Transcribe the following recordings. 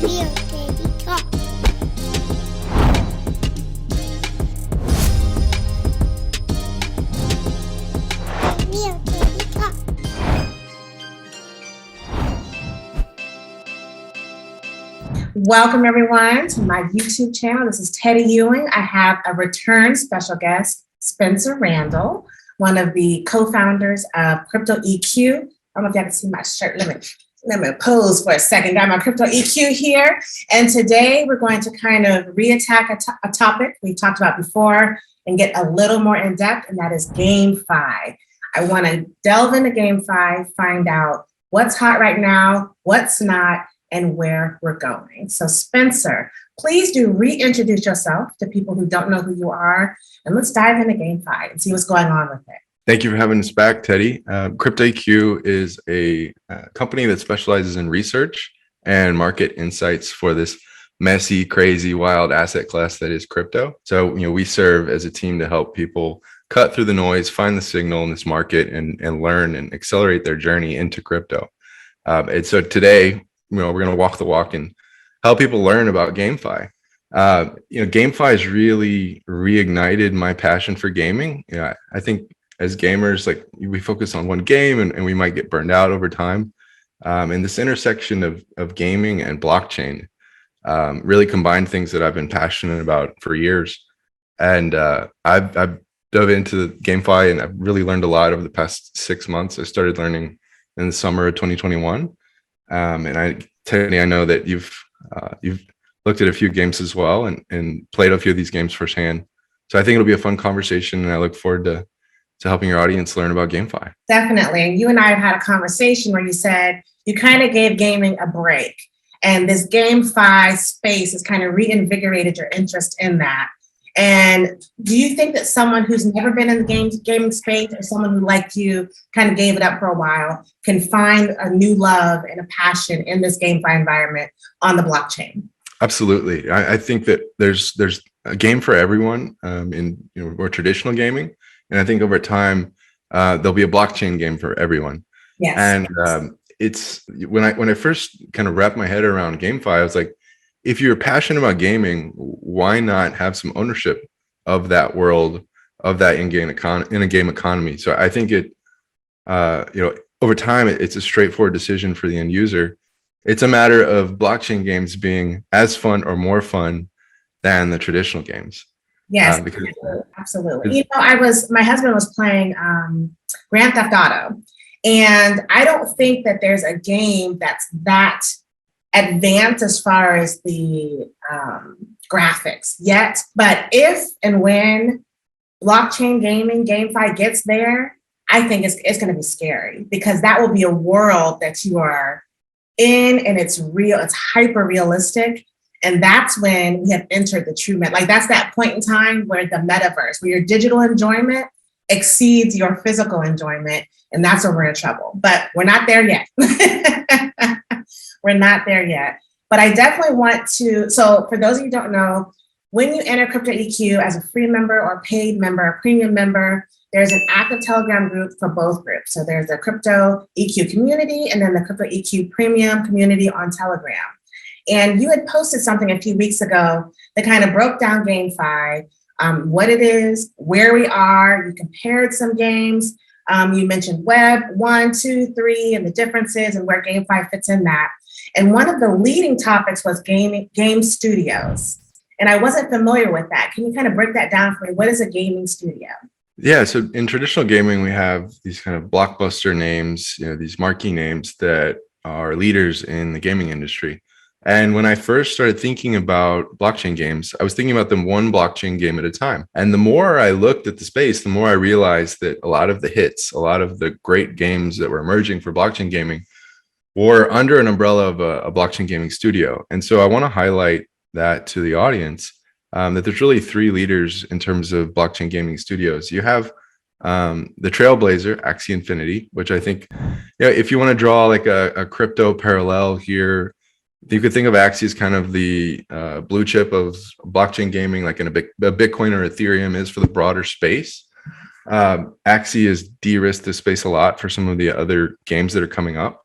Real Baby Talk. Real Baby Talk. Welcome everyone to my YouTube channel. This is Teddy Ewing. I have a return special guest, Spencer Randall, one of the co-founders of CryptoEQ. I don't know if you can see my shirt. Let me pose for a second. Got my CryptoEQ here. And today we're going to kind of reattack a topic we talked about before and get a little more in depth, and that is GameFi. I want to delve into GameFi, find out what's hot right now, what's not, and where we're going. So Spencer, please do reintroduce yourself to people who don't know who you are, and let's dive into GameFi and see what's going on with it. Thank you for having us back, Teddy. CryptoEQ is a company that specializes in research and market insights for this messy, crazy, wild asset class that is crypto. So, we serve as a team to help people cut through the noise, find the signal in this market, and learn and accelerate their journey into crypto. And so today, we're going to walk the walk and help people learn about GameFi. GameFi has really reignited my passion for gaming. I think as gamers, we focus on one game and we might get burned out over time. And this intersection of gaming and blockchain really combined things that I've been passionate about for years. And I've dove into GameFi and I've really learned a lot over the past 6 months. I started learning in the summer of 2021. And Teddy, I know that you've looked at a few games as well and played a few of these games firsthand. So I think it'll be a fun conversation, and I look forward to helping your audience learn about GameFi. Definitely. And you and I have had a conversation where you said you kind of gave gaming a break, and this GameFi space has kind of reinvigorated your interest in that. And do you think that someone who's never been in the gaming space, or someone who, like you, kind of gave it up for a while, can find a new love and a passion in this GameFi environment on the blockchain? Absolutely. I think that there's a game for everyone in more traditional gaming. And I think over time, there'll be a blockchain game for everyone. Yes. And it's when I first kind of wrapped my head around GameFi, I was like, if you're passionate about gaming, why not have some ownership of that world, of that in-game economy? So I think it, over time, it's a straightforward decision for the end user. It's a matter of blockchain games being as fun or more fun than the traditional games. Yes, absolutely. My husband was playing Grand Theft Auto, and I don't think that there's a game that's that advanced as far as the graphics yet. But if and when blockchain gaming, GameFi gets there, I think it's going to be scary, because that will be a world that you are in, and it's real, it's hyper realistic. And that's when we have entered the true that's that point in time where the metaverse, where your digital enjoyment exceeds your physical enjoyment. And that's where we're in trouble. But we're not there yet. We're not there yet. But I definitely want to, so for those of you who don't know, when you enter CryptoEQ as a free member or paid member, a premium member, there's an active Telegram group for both groups. So there's the CryptoEQ community and then the CryptoEQ premium community on Telegram. And you had posted something a few weeks ago that kind of broke down GameFi, what it is, where we are. You compared some games. You mentioned Web 1, 2, 3, and the differences and where GameFi fits in that. And one of the leading topics was game studios. And I wasn't familiar with that. Can you kind of break that down for me? What is a gaming studio? Yeah, so in traditional gaming, we have these kind of blockbuster names, these marquee names that are leaders in the gaming industry. And when I first started thinking about blockchain games, I was thinking about them one blockchain game at a time. And the more I looked at the space, the more I realized that a lot of the hits, a lot of the great games that were emerging for blockchain gaming were under an umbrella of a blockchain gaming studio. And so I want to highlight that to the audience, that there's really three leaders in terms of blockchain gaming studios. You have the trailblazer, Axie Infinity, which I think, if you want to draw like a crypto parallel here, you could think of Axie as kind of the blue chip of blockchain gaming, like in a Bitcoin or Ethereum is for the broader space. Axie has de-risked this space a lot for some of the other games that are coming up.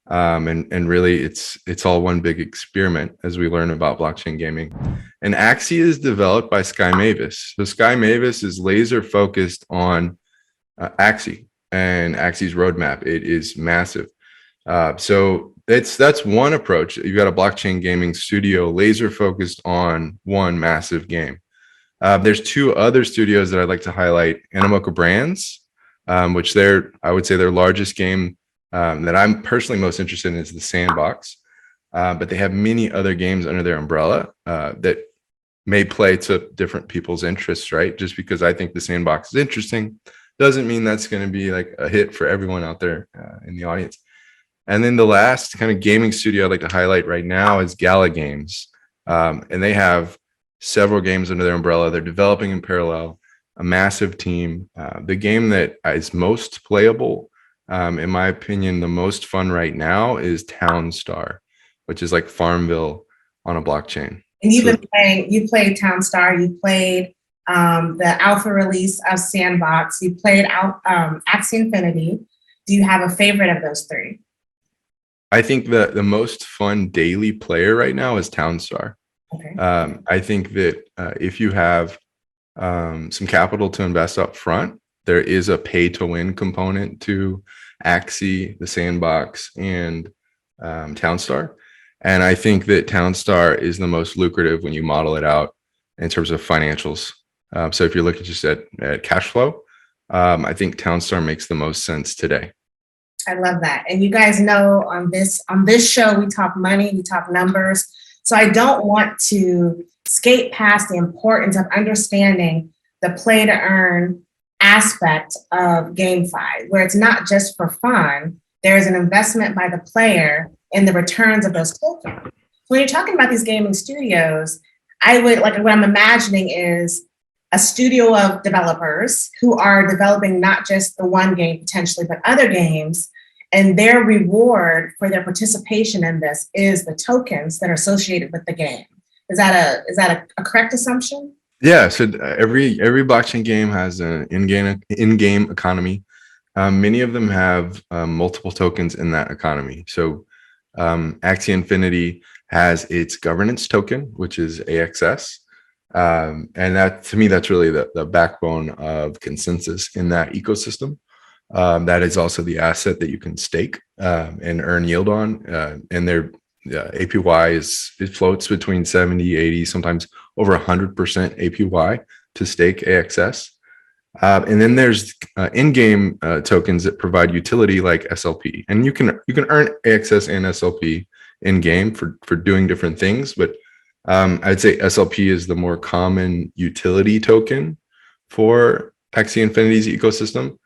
And really it's all one big experiment as we learn about blockchain gaming. And Axie is developed by Sky Mavis. So Sky Mavis is laser focused on Axie and Axie's roadmap. It is massive. So that's one approach. You've got a blockchain gaming studio laser focused on one massive game. There's two other studios that I'd like to highlight. Animoca Brands, which I would say their largest game that I'm personally most interested in is the SANDBOX. But they have many other games under their umbrella that may play to different people's interests, right? Just because I think the SANDBOX is interesting doesn't mean that's going to be like a hit for everyone out there in the audience. And then the last kind of gaming studio I'd like to highlight right now is Gala Games. And they have several games under their umbrella. They're developing in parallel, a massive team. The game that is most playable, in my opinion, the most fun right now is Townstar, which is like Farmville on a blockchain. And you've been playing, you played Townstar, you played the alpha release of SANDBOX, you played Axie Infinity. Do you have a favorite of those three? I think the most fun daily player right now is Townstar. Okay. I think that if you have some capital to invest up front, there is a pay to win component to Axie, the SANDBOX, and Townstar. And I think that Townstar is the most lucrative when you model it out in terms of financials. So if you're looking just at cash flow, I think Townstar makes the most sense today. I love that. And you guys know on this show, we talk money, we talk numbers. So I don't want to skate past the importance of understanding the play to earn aspect of GameFi, where it's not just for fun. There's an investment by the player in the returns of those tokens. When you're talking about these gaming studios, what I'm imagining is a studio of developers who are developing not just the one game potentially, but other games, and their reward for their participation in this is the tokens that are associated with the game. Is that a correct assumption? Yeah. So every blockchain game has an in-game economy. Many of them have multiple tokens in that economy. So Axie Infinity has its governance token, which is AXS. And that, to me, that's really the backbone of consensus in that ecosystem. That is also the asset that you can stake and earn yield on. And their APY it floats between 70, 80, sometimes over 100% APY to stake AXS. And then there's in-game tokens that provide utility like SLP. And you can earn AXS and SLP in-game for doing different things, but I'd say SLP is the more common utility token for Axie Infinity's ecosystem.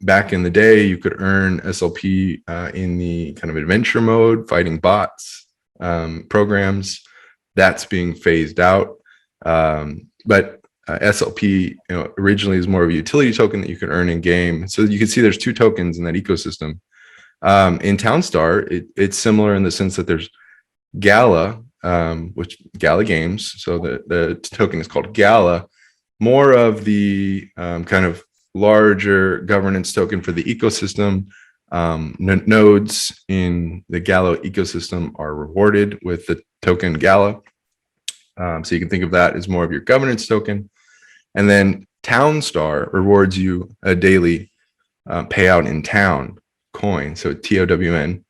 Back in the day, you could earn SLP in the kind of adventure mode, fighting bots programs. That's being phased out. But SLP, originally is more of a utility token that you can earn in game. So you can see there's two tokens in that ecosystem. In Townstar, it's similar in the sense that there's Gala, which Gala Games. So the token is called Gala, more of the kind of larger governance token for the ecosystem. Nodes in the Gala ecosystem are rewarded with the token Gala. So you can think of that as more of your governance token. And then Townstar rewards you a daily payout in town coin, so TOWN.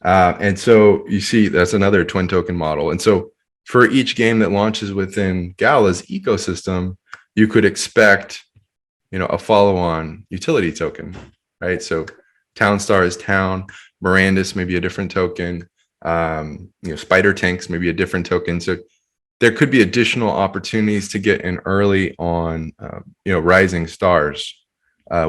And so you see that's another twin token model. And so for each game that launches within Gala's ecosystem, you could expect, a follow-on utility token, right? So Townstar is town, Mirandus may be a different token, Spider Tanks may be a different token. So there could be additional opportunities to get in early on, rising stars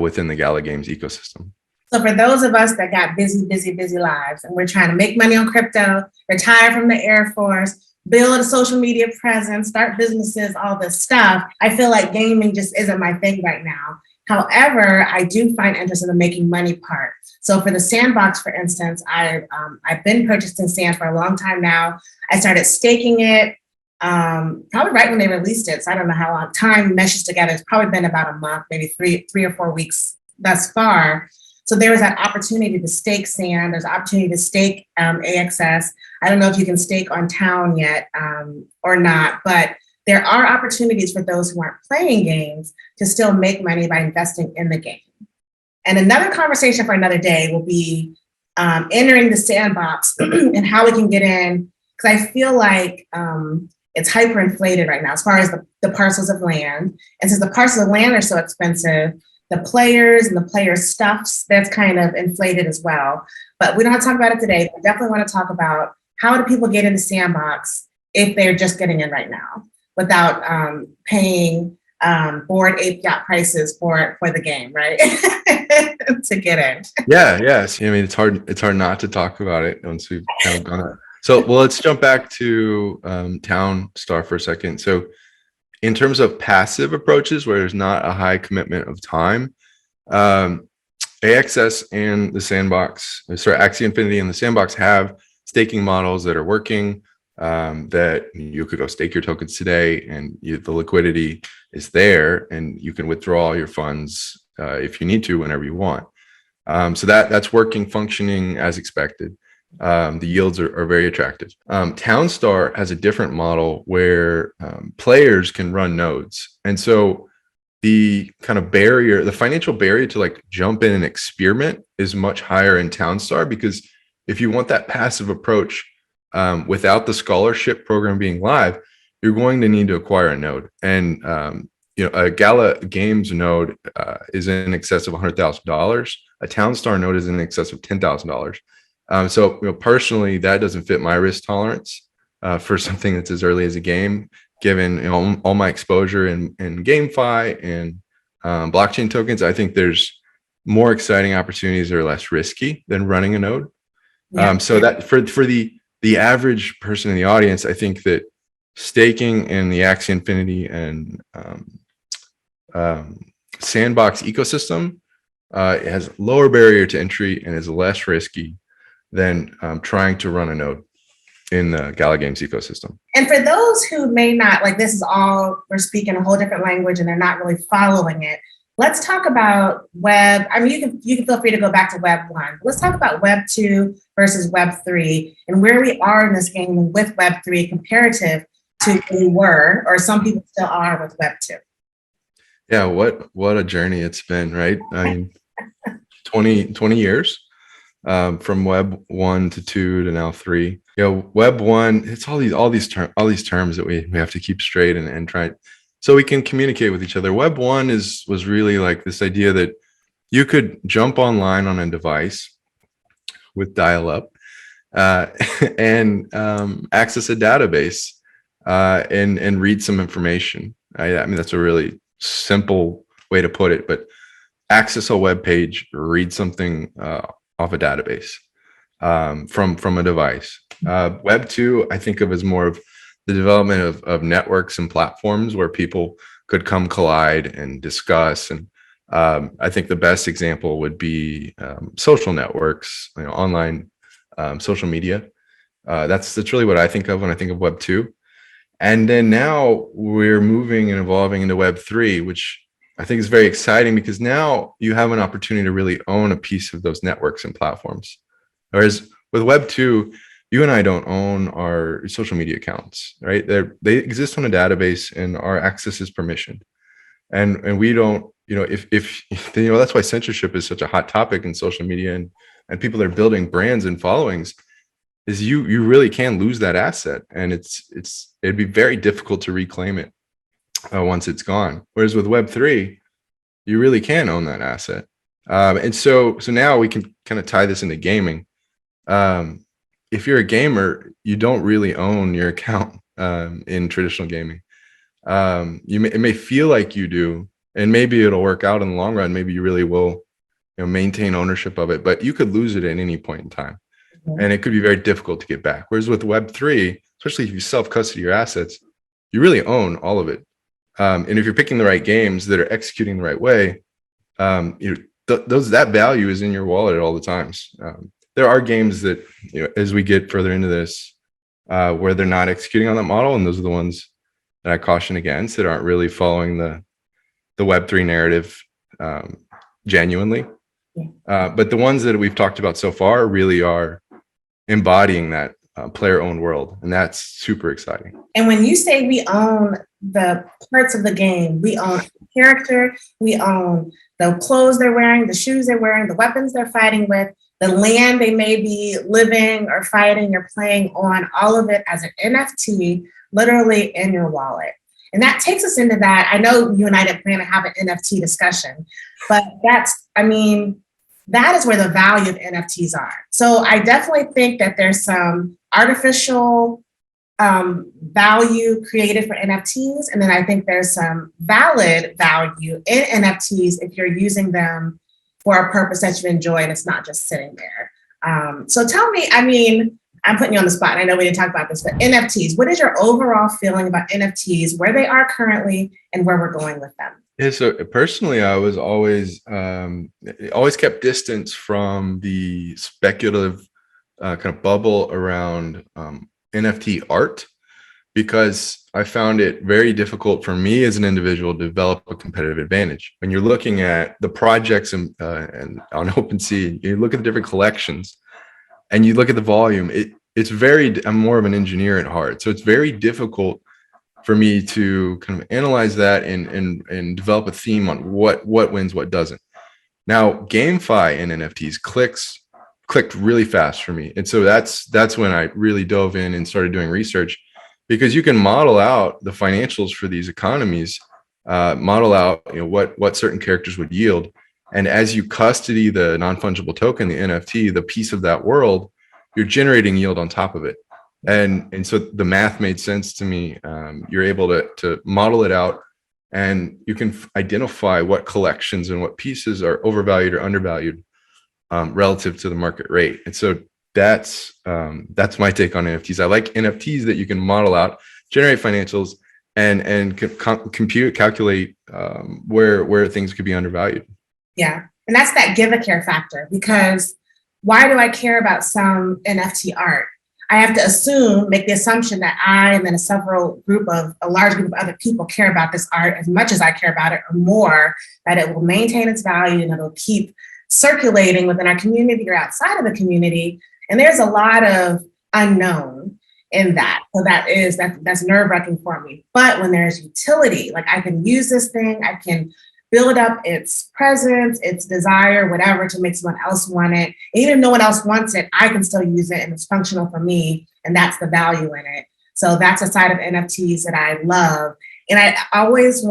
within the Gala Games ecosystem. So for those of us that got busy lives and we're trying to make money on crypto, retire from the Air Force, build a social media presence, start businesses, all this stuff, I feel like gaming just isn't my thing right now. However, I do find interest in the making money part. So for the SANDBOX, for instance, I've been purchasing sand for a long time now. I started staking it probably right when they released it. So I don't know how long time meshes together. It's probably been about a month, maybe three or 4 weeks thus far. So there is that opportunity to stake SAND. There's opportunity to stake AXS. I don't know if you can stake on Town yet or not, but there are opportunities for those who aren't playing games to still make money by investing in the game. And another conversation for another day will be entering the sandbox and how we can get in, because I feel like it's hyperinflated right now as far as the parcels of land. And since the parcels of land are so expensive, the players and the players' stuffs, that's kind of inflated as well. But we don't have to talk about it today. But we definitely want to talk about how do people get into Sandbox if they're just getting in right now without paying board ape yacht prices for the game, right? To get in. Yeah, yes. I mean, it's hard not to talk about it once we've kind of gone out. So, well, let's jump back to Town Star for a second. So, in terms of passive approaches where there's not a high commitment of time, AXS and the Sandbox, sorry, Axie Infinity and the Sandbox have staking models that are working. That you could go stake your tokens today, and the liquidity is there, and you can withdraw your funds if you need to whenever you want. So that's working, functioning as expected. The yields are very attractive. Townstar has a different model where players can run nodes, and so the kind of barrier, the financial barrier to like jump in and experiment is much higher in Townstar, because if you want that passive approach without the scholarship program being live, you're going to need to acquire a node. And a Gala Games node is in excess of $100,000. A Townstar node is in excess of $10,000. So personally, that doesn't fit my risk tolerance for something that's as early as a game, given all my exposure in GameFi and blockchain tokens. I think there's more exciting opportunities that are less risky than running a node. Yeah. So that for the average person in the audience, I think that staking in the Axie Infinity and Sandbox ecosystem it has lower barrier to entry and is less risky than trying to run a node in the Gala Games ecosystem. And for those who may not, like this is all, we're speaking a whole different language and they're not really following it. Let's talk about web. I mean, you can feel free to go back to web 1. Let's talk about web 2 versus web 3 and where we are in this game with web 3 comparative to where we were, or some people still are with web 2. Yeah, what a journey it's been, right? I mean, 20 years from web 1 to 2 to now 3. Web 1, it's all these terms that we have to keep straight and try so we can communicate with each other. Web 1 was really like this idea that you could jump online on a device with dial-up and access a database and read some information. I mean, that's a really simple way to put it, but access a web page, read something off a database from a device. Web 2, I think of as more of the development of networks and platforms where people could come collide and discuss. And I think the best example would be social networks, online social media. That's really what I think of when I think of Web 2. And then now we're moving and evolving into Web 3, which I think is very exciting because now you have an opportunity to really own a piece of those networks and platforms. Whereas with Web 2, you and I don't own our social media accounts, right? They exist on a database and our access is permissioned. And we don't, if that's why censorship is such a hot topic in social media and people are building brands and followings, is you really can lose that asset. And it'd be very difficult to reclaim it once it's gone. Whereas with Web 3, you really can own that asset. And so now we can kind of tie this into gaming. If you're a gamer, you don't really own your account in traditional gaming. It may feel like you do, and maybe it'll work out in the long run. Maybe you really will maintain ownership of it, but you could lose it at any point in time. Mm-hmm. And it could be very difficult to get back. Whereas with Web 3, especially if you self-custody your assets, you really own all of it. And if you're picking the right games that are executing the right way, that value is in your wallet at all the times. There are games that, as we get further into this, where they're not executing on that model, and those are the ones that I caution against, that aren't really following the Web3 narrative genuinely. But the ones that we've talked about so far really are embodying that player-owned world, and that's super exciting. And when you say we own the parts of the game, we own the character, we own the clothes they're wearing, the shoes they're wearing, the weapons they're fighting with, the land they may be living or fighting or playing on, all of it as an NFT, literally in your wallet. And that takes us into that. I know you and I didn't plan to have an NFT discussion, but that is where the value of NFTs are. So I definitely think that there's some artificial value created for NFTs. And then I think there's some valid value in NFTs if you're using them for a purpose that you enjoy and it's not just sitting there. So tell me, I'm putting you on the spot. And I know we didn't talk about this, but NFTs, what is your overall feeling about NFTs, where they are currently and where we're going with them? Yeah, so personally, I was always kept distance from the speculative kind of bubble around NFT art, because I found it very difficult for me as an individual to develop a competitive advantage. When you're looking at the projects and on OpenSea, you look at the different collections and you look at the volume, I'm more of an engineer at heart. So it's very difficult for me to kind of analyze that and develop a theme on what wins, what doesn't. Now, GameFi and NFTs clicked really fast for me. And so that's when I really dove in and started doing research, because you can model out the financials for these economies, model out what certain characters would yield. And as you custody the non-fungible token, the NFT, the piece of that world, you're generating yield on top of it. And so the math made sense to me. You're able to model it out, and you can identify what collections and what pieces are overvalued or undervalued relative to the market rate. And so that's my take on NFTs. I like NFTs that you can model out, generate financials, and calculate where things could be undervalued. Yeah, and that's that give a care factor, because why do I care about some NFT art? I have to make the assumption that I and then a large group of other people care about this art as much as I care about it, or more, that it will maintain its value and it'll keep circulating within our community or outside of the community. And there's a lot of unknown in that. So that's nerve-wracking for me. But when there's utility, like I can use this thing, I can build up its presence, its desire, whatever, to make someone else want it. And even if no one else wants it, I can still use it and it's functional for me. And that's the value in it. So that's a side of NFTs that I love. And I always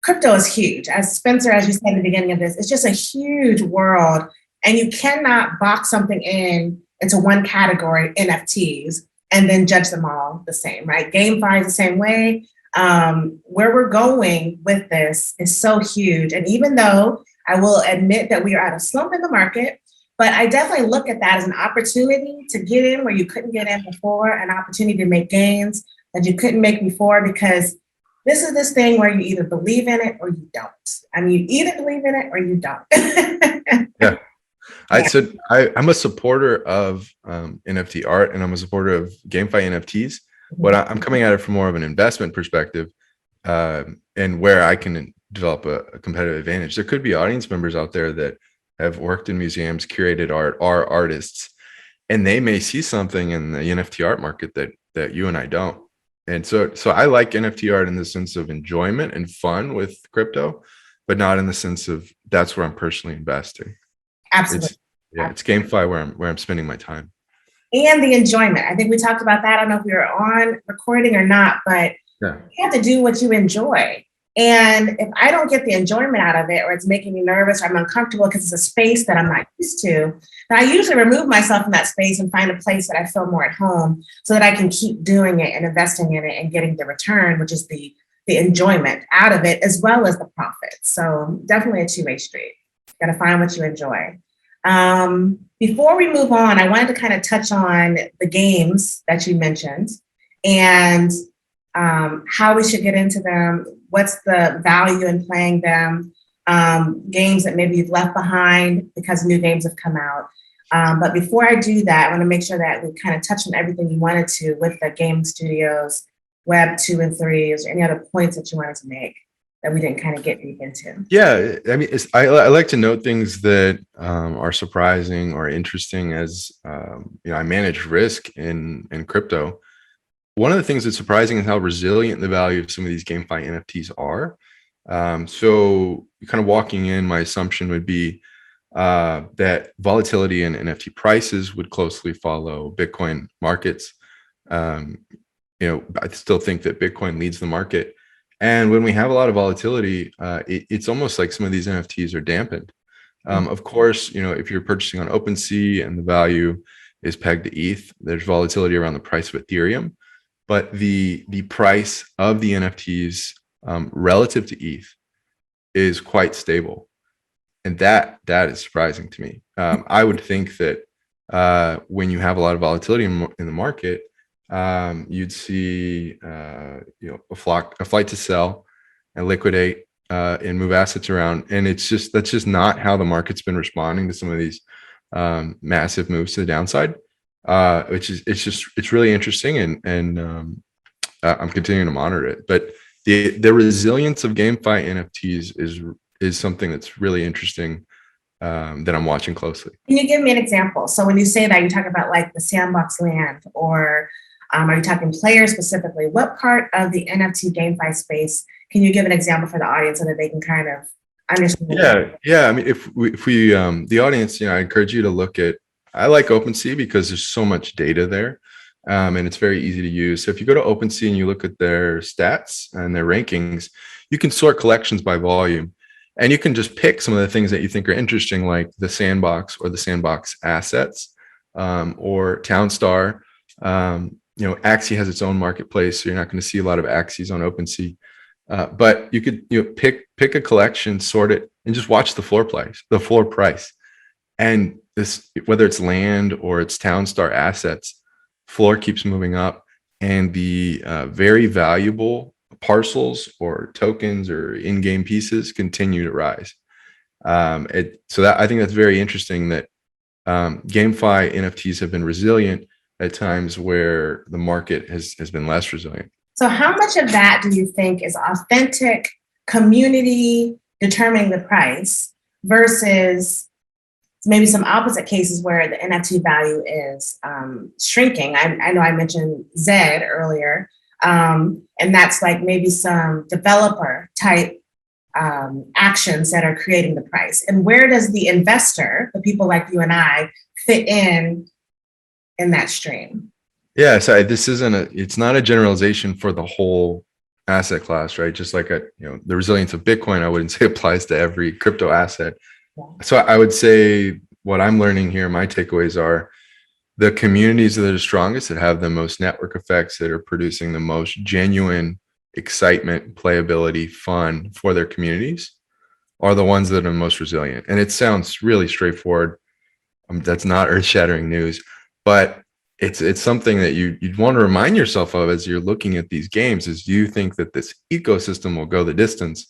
crypto is huge. As Spencer, as you said in the beginning of this, it's just a huge world. And you cannot box something into one category, NFTs, and then judge them all the same, right? GameFi is the same way. Where we're going with this is so huge. And even though I will admit that we are at a slump in the market, but I definitely look at that as an opportunity to get in where you couldn't get in before, an opportunity to make gains that you couldn't make before, because this is this thing where you either believe in it or you don't. You either believe in it or you don't. Yeah. I'm a supporter of NFT art, and I'm a supporter of GameFi NFTs. But I'm coming at it from more of an investment perspective, and where I can develop a competitive advantage. There could be audience members out there that have worked in museums, curated art, are artists, and they may see something in the NFT art market that you and I don't. And so I like NFT art in the sense of enjoyment and fun with crypto, but not in the sense of that's where I'm personally investing. Absolutely. It's GameFi where I'm spending my time. And the enjoyment. I think we talked about that. I don't know if we were on recording or not, but you have to do what you enjoy. And if I don't get the enjoyment out of it, or it's making me nervous, or I'm uncomfortable because it's a space that I'm not used to, then I usually remove myself from that space and find a place that I feel more at home, so that I can keep doing it and investing in it and getting the return, which is the enjoyment out of it, as well as the profit. So definitely a two-way street. You got to find what you enjoy. Before we move on, I wanted to kind of touch on the games that you mentioned and how we should get into them. What's the value in playing them? Games that maybe you've left behind because new games have come out. But before I do that, I want to make sure that we kind of touch on everything you wanted to with the game studios, Web 2 and 3. Is there any other points that you wanted to make? that we didn't kind of get deep into? Yeah, I mean, I like to note things that are surprising or interesting as I manage risk in crypto. One of the things that's surprising is how resilient the value of some of these GameFi NFTs are. So kind of walking in, my assumption would be that volatility in NFT prices would closely follow Bitcoin markets. I still think that Bitcoin leads the market. And when we have a lot of volatility, it's almost like some of these NFTs are dampened. Of course, if you're purchasing on OpenSea and the value is pegged to ETH, there's volatility around the price of Ethereum, but the price of the NFTs relative to ETH is quite stable, and that is surprising to me. I would think that when you have a lot of volatility in the market, you'd see a flight to sell and liquidate and move assets around, and that's just not how the market's been responding to some of these massive moves to the downside. It's really interesting, and I'm continuing to monitor it. But the resilience of GameFi NFTs is something that's really interesting that I'm watching closely. Can you give me an example? So when you say that, you talk about like the SANDBOX land, or are you talking players specifically? What part of the NFT GameFi space can you give an example for the audience so that they can kind of understand? Yeah. I mean, if we the audience, I encourage you to look at. I like OpenSea because there's so much data there, and it's very easy to use. So if you go to OpenSea and you look at their stats and their rankings, you can sort collections by volume, and you can just pick some of the things that you think are interesting, like the SANDBOX or the SANDBOX assets, or Townstar. Axie has its own marketplace, so you're not going to see a lot of Axies on OpenSea. But you could pick a collection, sort it, and just watch the floor price. And this, whether it's land or it's Townstar assets, floor keeps moving up, and the very valuable parcels or tokens or in-game pieces continue to rise. So I think that's very interesting that GameFi NFTs have been resilient at times where the market has been less resilient. So how much of that do you think is authentic community determining the price versus maybe some opposite cases where the NFT value is shrinking? I know I mentioned Zed earlier, and that's like maybe some developer type actions that are creating the price. And where does the investor, the people like you and I, fit in that stream? Yeah, so it's not a generalization for the whole asset class, right? Just like the resilience of Bitcoin, I wouldn't say applies to every crypto asset. Yeah. So I would say what I'm learning here, my takeaways are the communities that are strongest, that have the most network effects, that are producing the most genuine excitement, playability, fun for their communities, are the ones that are most resilient. And it sounds really straightforward. That's not earth-shattering news, but it's something that you'd want to remind yourself of as you're looking at these games. Is, do you think that this ecosystem will go the distance,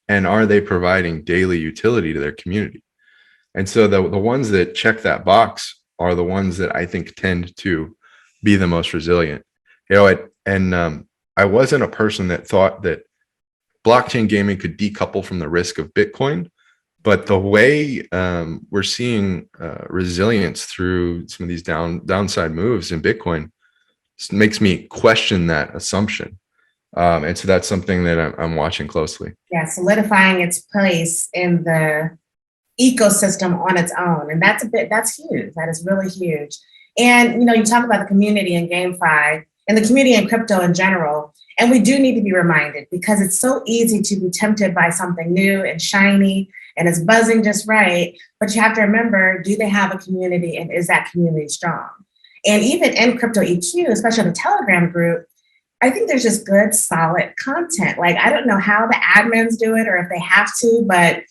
and are they providing daily utility to their community? And so the ones that check that box are the ones that I think tend to be the most resilient. I wasn't a person that thought that blockchain gaming could decouple from the risk of Bitcoin. But the way we're seeing resilience through some of these downside moves in Bitcoin makes me question that assumption. And so that's something that I'm watching closely. Yeah, solidifying its place in the ecosystem on its own. And that's huge. That is really huge. And, you talk about the community in GameFi and the community in crypto in general. And we do need to be reminded, because it's so easy to be tempted by something new and shiny, and it's buzzing just right. But you have to remember, do they have a community, and is that community strong? And even in CryptoEQ, especially the Telegram group, I think there's just good, solid content. Like, I don't know how the admins do it or if they have to, but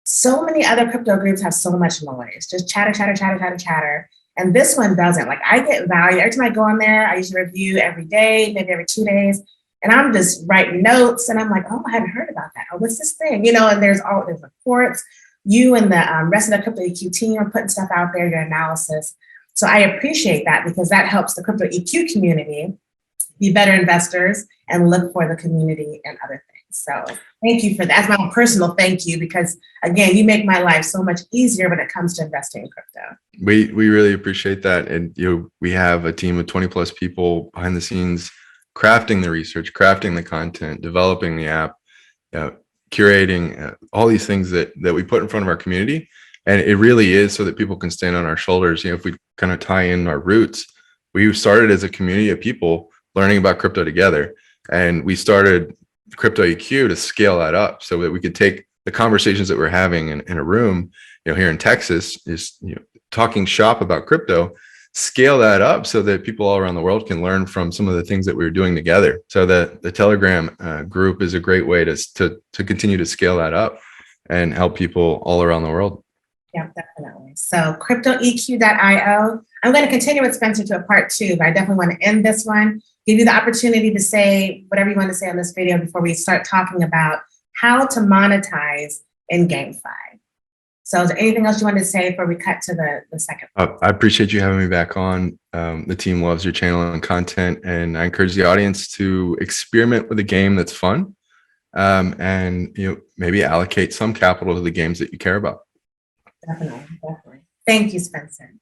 so many other crypto groups have so much noise, just chatter, chatter, chatter, chatter, chatter. And this one doesn't. Like, I get value. Every time I go on there, I usually review every day, maybe every 2 days. And I'm just writing notes, and I'm like, oh, I hadn't heard about that. Oh, what's this thing? And there's reports. You and the rest of the CryptoEQ team are putting stuff out there, your analysis. So I appreciate that, because that helps the CryptoEQ community be better investors and look for the community and other things. So thank you for that. That's my own personal thank you, because again, you make my life so much easier when it comes to investing in crypto. We really appreciate that. And we have a team of 20 plus people behind the scenes crafting the research, crafting the content, developing the app, curating all these things that we put in front of our community. And it really is so that people can stand on our shoulders. If we kind of tie in our roots, we started as a community of people learning about crypto together. And we started CryptoEQ to scale that up so that we could take the conversations that we're having in a room, here in Texas, is talking shop about crypto, scale that up so that people all around the world can learn from some of the things that we were doing together. So the Telegram group is a great way to continue to scale that up and help people all around the world. Yeah, definitely. So CryptoEQ.io. I'm going to continue with Spencer to a part 2, but I definitely want to end this one, give you the opportunity to say whatever you want to say on this video before we start talking about how to monetize in GameFi. So is there anything else you want to say before we cut to the second? I appreciate you having me back on. The team loves your channel and content, and I encourage the audience to experiment with a game that's fun, and maybe allocate some capital to the games that you care about. Definitely. Thank you, Spencer.